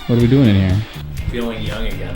What are we doing in here? Feeling young again.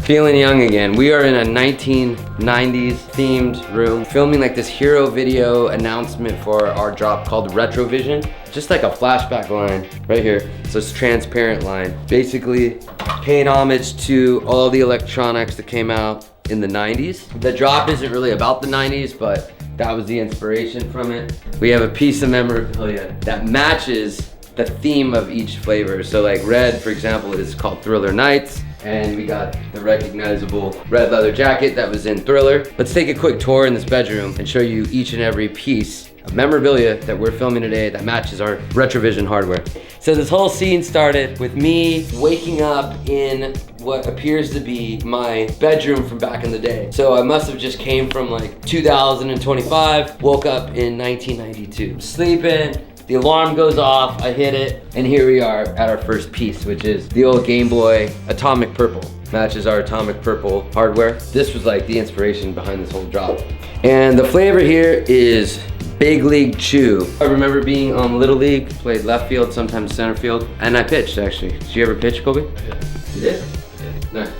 Feeling young again. We are in a 1990s themed room, filming like this hero video announcement for our drop called Retrovision. Just like a flashback line right here. So it's transparent line. Basically paying homage to all the electronics that came out in the 90s. The drop isn't really about the 90s, but that was the inspiration from it. We have a piece of memorabilia that matches the theme of each flavor. So like red, for example, is called Thriller Nights. And we got the recognizable red leather jacket that was in Thriller. Let's take a quick tour in this bedroom and show you each and every piece of memorabilia that we're filming today that matches our retrovision hardware. So this whole scene started with me waking up in what appears to be my bedroom from back in the day. So I must have just came from like 2025, woke up in 1992. Sleeping, the alarm goes off, I hit it, and here we are at our first piece, which is the old Game Boy Atomic Purple. Matches our Atomic Purple hardware. This was like the inspiration behind this whole drop. And the flavor here is Big League Chew. I remember being on Little League, played left field, sometimes center field, and I pitched actually. Did you ever pitch, Kobe? Yeah. You did? Yeah. Nice.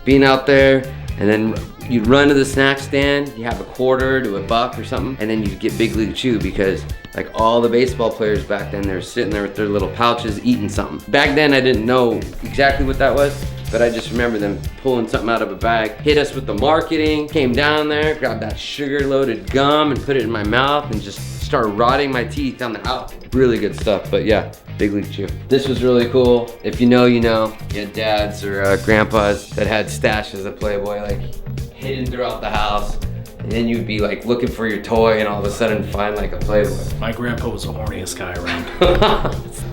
Being out there, and then you'd run to the snack stand, you have a quarter to a buck or something, and then you'd get Big League Chew because like all the baseball players back then, they're sitting there with their little pouches eating something. Back then I didn't know exactly what that was, but I just remember them pulling something out of a bag, hit us with the marketing, came down there, grabbed that sugar-loaded gum and put it in my mouth and just started rotting my teeth on the out. Really good stuff, but yeah, Big League Chew. This was really cool. If you know, you know. You had dads or grandpas that had stashes of Playboy like hidden throughout the house. And then you'd be like looking for your toy and all of a sudden find like a Playboy. My grandpa was the horniest guy around.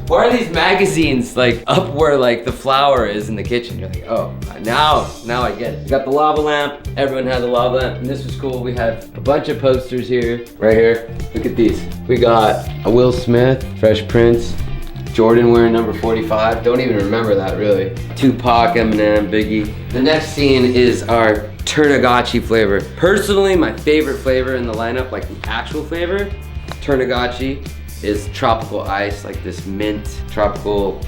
Why are these magazines like up where like the flour is in the kitchen? You're like, oh, now I get it. We got the lava lamp. Everyone had the lava lamp, and this was cool. We have a bunch of posters here, right here. Look at these. We got a Will Smith, Fresh Prince, Jordan wearing number 45. Don't even remember that really. Tupac, Eminem, Biggie. The next scene is our Turnagachi flavor. Personally, my favorite flavor in the lineup, like the actual flavor, Turnagachi, is tropical ice, like this mint, tropical,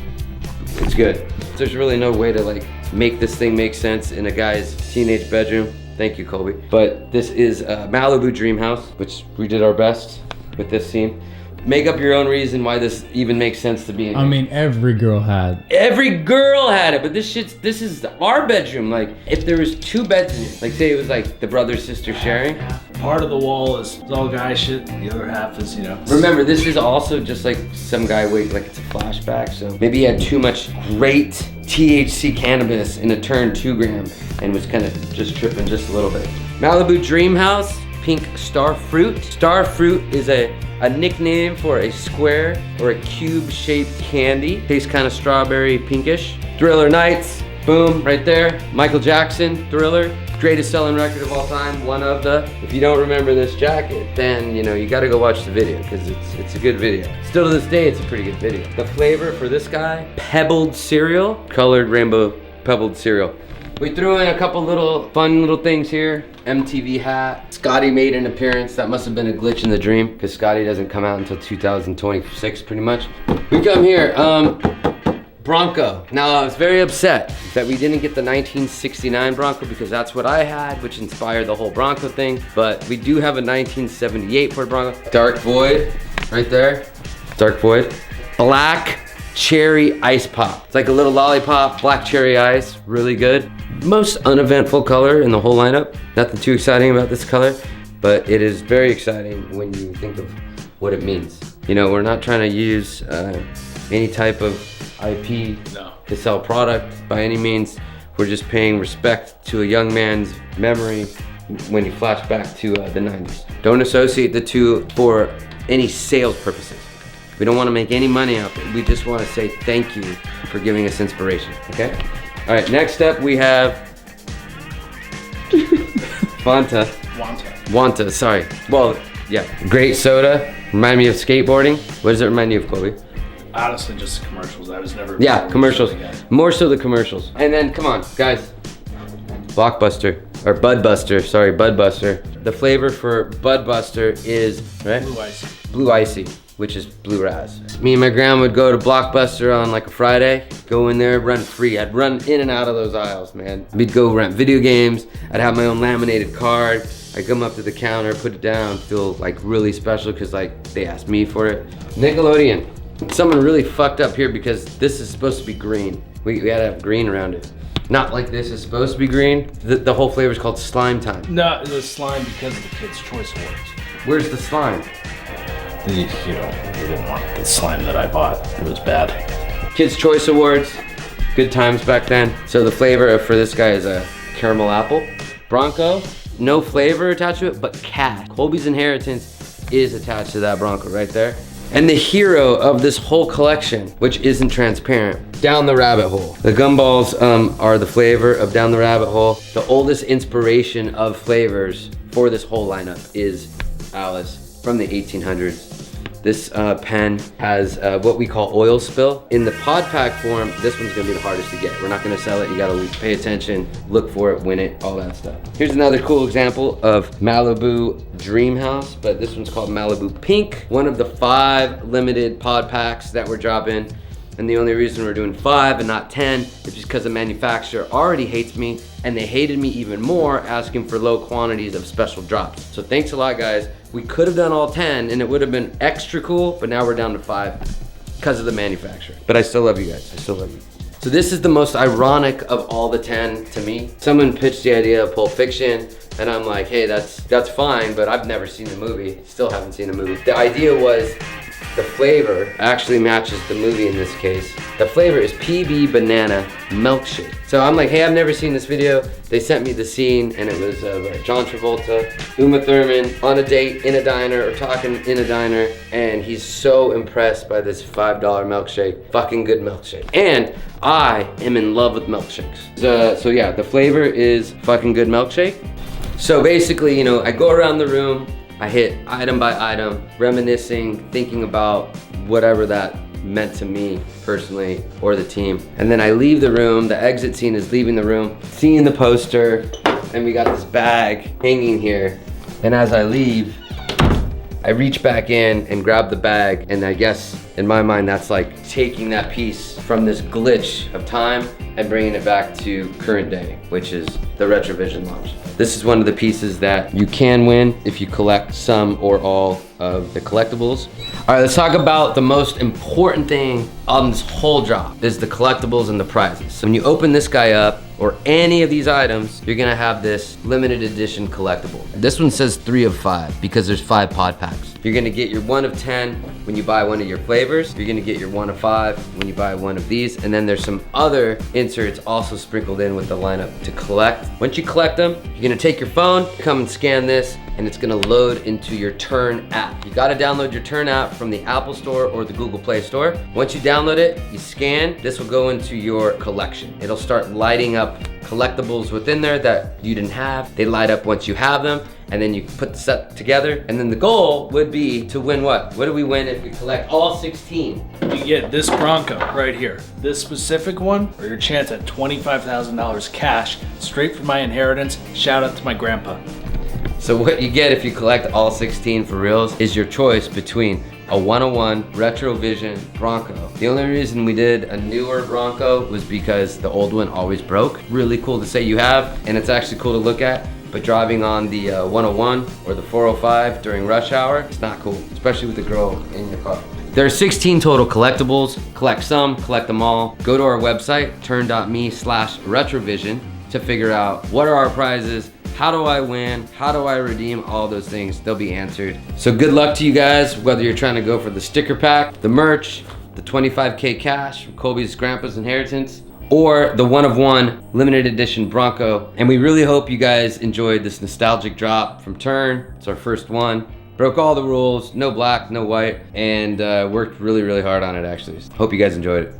it's good. There's really no way to like make this thing make sense in a guy's teenage bedroom. Thank you, Colby. But this is Malibu Dream House, which we did our best with this scene. Make up your own reason why this even makes sense to be in here. I mean, every girl had. Every girl had it, but this is our bedroom. Like, if there was two beds in it, like say it was like the brother sister sharing. Part of the wall is all guy shit, the other half is, you know. Remember, this is also just like some guy wait, like it's a flashback, so maybe he had too much great THC cannabis in a turn 2 gram and was kind of just tripping just a little bit. Malibu Dream House, pink star fruit. Star fruit is a nickname for a square or a cube-shaped candy. Tastes kind of strawberry pinkish. Thriller Nights, boom, right there. Michael Jackson, Thriller, greatest selling record of all time, one of the. If you don't remember this jacket, then you know you gotta go watch the video because it's a good video. Still to this day, it's a pretty good video. The flavor for this guy, pebbled cereal, colored rainbow pebbled cereal. We threw in a couple little fun little things here. MTV hat. Scotty made an appearance. That must have been a glitch in the dream because Scotty doesn't come out until 2026 pretty much. We come here, Bronco. Now I was very upset that we didn't get the 1969 Bronco because that's what I had, which inspired the whole Bronco thing. But we do have a 1978 Ford Bronco. Dark Void, right there. Dark Void. Black cherry ice pop. It's like a little lollipop, black cherry ice, really good. Most uneventful color in the whole lineup. Nothing too exciting about this color, but it is very exciting when you think of what it means. You know, we're not trying to use any type of IP to sell product by any means. We're just paying respect to a young man's memory when you flash back to the 90s. Don't associate the two for any sales purposes. We don't want to make any money out of it. We just want to say thank you for giving us inspiration, okay? All right, next up we have Wanta, sorry. Well, yeah, great soda. Remind me of skateboarding. What does it remind you of, Kobe? Honestly, just commercials. I was never. Yeah, commercials. More so the commercials. And then, come on, guys. Blockbuster, or Budbuster, sorry, Budbuster. The flavor for Budbuster is, right? Blue Icy. Blue Icy. which is blue raz. Me and my grandma would go to Blockbuster on like a Friday, go in there, run free. I'd run in and out of those aisles, man. We'd go rent video games. I'd have my own laminated card. I'd come up to the counter, put it down, feel like really special because like they asked me for it. Nickelodeon. Someone really fucked up here because this is supposed to be green. We had to have green around it. Not like this is supposed to be green. The whole flavor is called Slime Time. No, it was slime because of the Kids' Choice Awards. Where's the slime? You didn't want the slime that I bought. It was bad. Kids' Choice Awards. Good times back then. So the flavor for this guy is a caramel apple. Bronco, no flavor attached to it, but cat. Colby's Inheritance is attached to that Bronco right there. And the hero of this whole collection, which isn't transparent, Down the Rabbit Hole. The gumballs are the flavor of Down the Rabbit Hole. The oldest inspiration of flavors for this whole lineup is Alice from the 1800s. This pen has what we call oil spill. In the pod pack form, this one's gonna be the hardest to get. We're not gonna sell it, you gotta pay attention, look for it, win it, all that stuff. Here's another cool example of Malibu Dream House, but this one's called Malibu Pink. One of the 5 limited pod packs that we're dropping. And the only reason we're doing 5 and not 10 is just because the manufacturer already hates me, and they hated me even more asking for low quantities of special drops. So thanks a lot, guys. We could have done all 10 and it would have been extra cool, but now we're down to 5 because of the manufacturer. But I still love you guys, I still love you. So this is the most ironic of all the 10 to me. Someone pitched the idea of Pulp Fiction, and I'm like, hey, that's fine, but I've never seen the movie. Still haven't seen the movie. The idea was the flavor actually matches the movie in this case. The flavor is PB Banana Milkshake. So I'm like, hey, I've never seen this video. They sent me the scene and it was John Travolta, Uma Thurman on a date in a diner or talking in a diner, and he's so impressed by this $5 milkshake. Fucking good milkshake. And I am in love with milkshakes. So yeah, the flavor is fucking good milkshake. So basically, you know, I go around the room, I hit item by item, reminiscing, thinking about whatever that meant to me personally or the team. And then I leave the room, the exit scene is leaving the room, seeing the poster, and we got this bag hanging here. And as I leave, I reach back in and grab the bag, and I guess in my mind that's like taking that piece from this glitch of time and bringing it back to current day, which is the retrovision launch. This is one of the pieces that you can win if you collect some or all of the collectibles. All right, let's talk about the most important thing on this whole drop is the collectibles and the prizes. So when you open this guy up, or any of these items, you're gonna have this limited edition collectible. This one says 3 of 5 because there's 5 pod packs. You're gonna get your 1 of 10 when you buy one of your flavors. You're gonna get your 1 of 5 when you buy one of these. And then there's some other inserts also sprinkled in with the lineup to collect. Once you collect them, you're gonna take your phone, come and scan this, and it's gonna load into your Turn app. You gotta download your Turn app from the Apple Store or the Google Play Store. Once you download it, you scan, this will go into your collection. It'll start lighting up collectibles within there that you didn't have. They light up once you have them, and then you put the set together, and then the goal would be to win what? What do we win if we collect all 16? You get this Bronco right here. This specific one, or your chance at $25,000 cash straight from my inheritance. Shout out to my grandpa. So what you get if you collect all 16 for reals is your choice between a 101 retrovision Bronco. The only reason we did a newer Bronco was because the old one always broke. Really cool to say you have, and it's actually cool to look at, but driving on the 101 or the 405 during rush hour, it's not cool, especially with the girl in your car. There are 16 total collectibles. Collect some, collect them all. Go to our website, turn.me/retrovision, to figure out what are our prizes, how do I win, how do I redeem, all those things, they'll be answered. So good luck to you guys, whether you're trying to go for the sticker pack, the merch, the 25K cash from Colby's Grandpa's Inheritance, or the 1 of 1 limited edition Bronco. And we really hope you guys enjoyed this nostalgic drop from Turn. It's our first one. Broke all the rules, no black, no white, and worked really, really hard on it actually. Hope you guys enjoyed it.